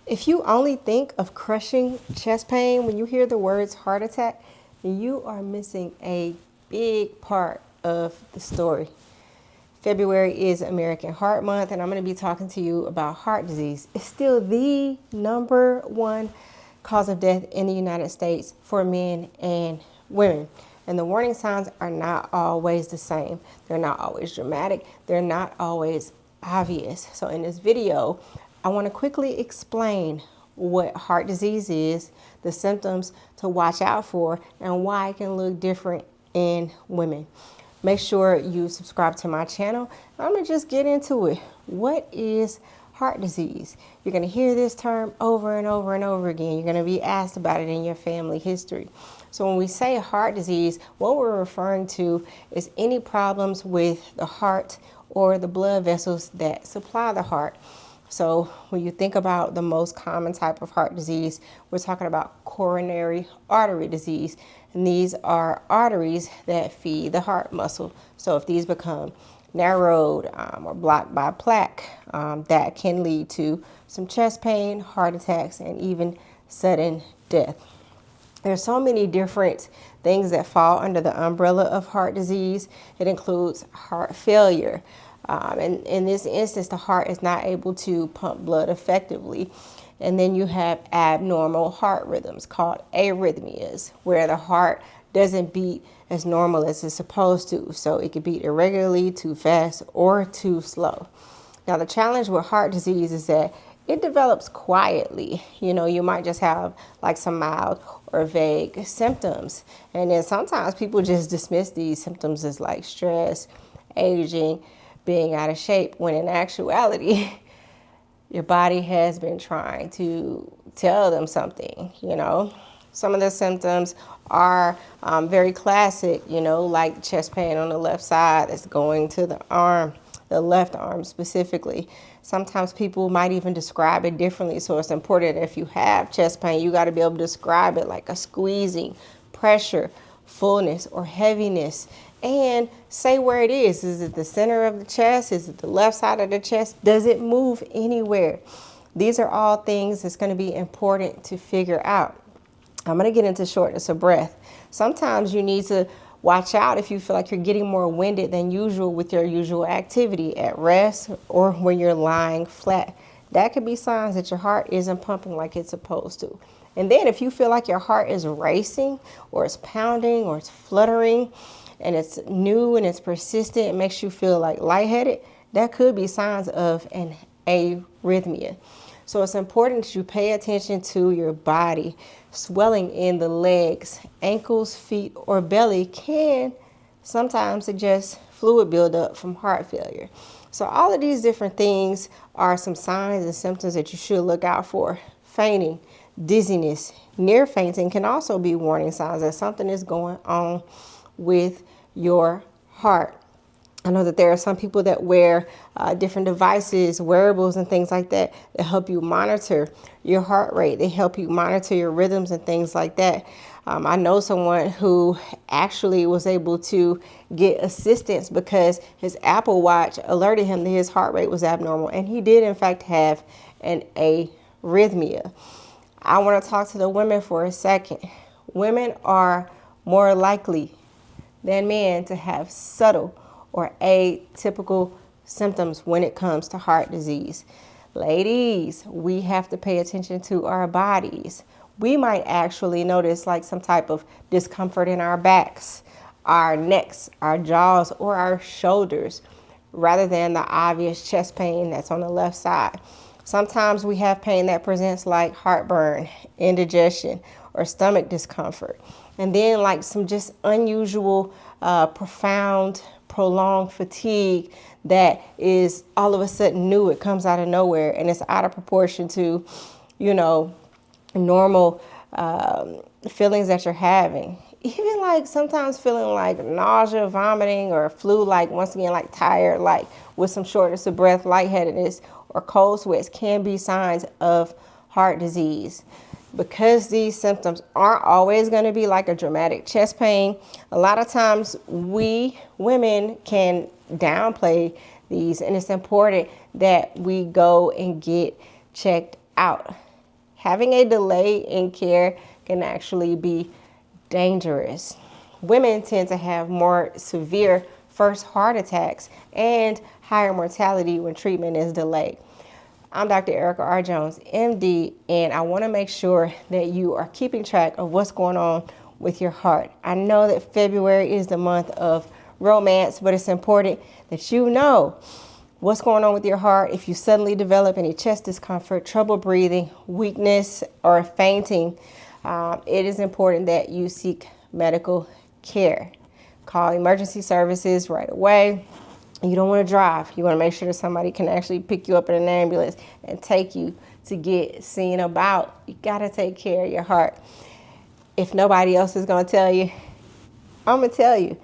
If you only think of crushing chest pain when you hear the words heart attack, you are missing a big part of the story. February is American Heart Month, and I'm going to be talking to you about heart disease. It's still the number one cause of death in the United States for men and women. And the warning signs are not always the same. They're not always dramatic. They're not always obvious. So in this video, I want to quickly explain what heart disease is, the symptoms to watch out for, and why it can look different in women. Make sure you subscribe to my channel. I'm going to just get into it. What is heart disease? You're going to hear this term over and over and over again. You're going to be asked about it in your family history. So when we say heart disease, what we're referring to is any problems with the heart or the blood vessels that supply the heart. So when you think about the most common type of heart disease, we're talking about coronary artery disease. And these are arteries that feed the heart muscle. So if these become narrowed or blocked by plaque, that can lead to some chest pain, heart attacks, and even sudden death. There's so many different things that fall under the umbrella of heart disease. It includes heart failure. And in this instance, the heart is not able to pump blood effectively. And then you have abnormal heart rhythms called arrhythmias, where the heart doesn't beat as normal as it's supposed to. So it could beat irregularly, too fast, or too slow. Now, the challenge with heart disease is that it develops quietly. You know, you might just have like some mild or vague symptoms. And then sometimes people just dismiss these symptoms as like stress, aging, being out of shape, when in actuality, your body has been trying to tell them something, you know. Some of the symptoms are very classic, you know, like chest pain on the left side that's going to the arm, the left arm specifically. Sometimes people might even describe it differently. So it's important that if you have chest pain, you got to be able to describe it like a squeezing, pressure, fullness, or heaviness. And say where it is. Is it the center of the chest? Is it the left side of the chest? Does it move anywhere? These are all things that's going to be important to figure out. I'm going to get into shortness of breath. Sometimes you need to watch out if you feel like you're getting more winded than usual with your usual activity at rest or when you're lying flat. That could be signs that your heart isn't pumping like it's supposed to. And then if you feel like your heart is racing or it's pounding or it's fluttering, and it's new and it's persistent, it makes you feel like lightheaded, that could be signs of an arrhythmia. So it's important that you pay attention to your body. Swelling in the legs, ankles, feet, or belly can sometimes suggest fluid buildup from heart failure. So all of these different things are some signs and symptoms that you should look out for. Fainting, dizziness, near fainting can also be warning signs that something is going on with your heart. I know that there are some people that wear different devices, wearables and things like that help you monitor your heart rate. They help you monitor your rhythms and things like that. I know someone who actually was able to get assistance because his Apple Watch alerted him that his heart rate was abnormal, and he did in fact have an arrhythmia. I want to talk to the women for a second. Women are more likely than men to have subtle or atypical symptoms when it comes to heart disease. Ladies, we have to pay attention to our bodies. We might actually notice like some type of discomfort in our backs, our necks, our jaws, or our shoulders, rather than the obvious chest pain that's on the left side. Sometimes we have pain that presents like heartburn, indigestion, or stomach discomfort. And then like some just unusual, profound, prolonged fatigue that is all of a sudden new. It comes out of nowhere and it's out of proportion to, you know, normal feelings that you're having. Even like sometimes feeling like nausea, vomiting, or flu, like once again, like tired, like with some shortness of breath, lightheadedness, or cold sweats can be signs of heart disease. Because these symptoms aren't always going to be like a dramatic chest pain, a lot of times we women can downplay these, and it's important that we go and get checked out. having a delay in care can actually be dangerous. Women tend to have more severe first heart attacks and higher mortality when treatment is delayed. I'm Dr. Erica R. Jones, MD, and I want to make sure that you are keeping track of what's going on with your heart. I know that February is the month of romance, but it's important that you know what's going on with your heart. If you suddenly develop any chest discomfort, trouble breathing, weakness, or fainting, it is important that you seek medical care. Call emergency services right away. You don't want to drive. You want to make sure that somebody can actually pick you up in an ambulance and take you to get seen about. You got to take care of your heart. If nobody else is going to tell you, I'm going to tell you.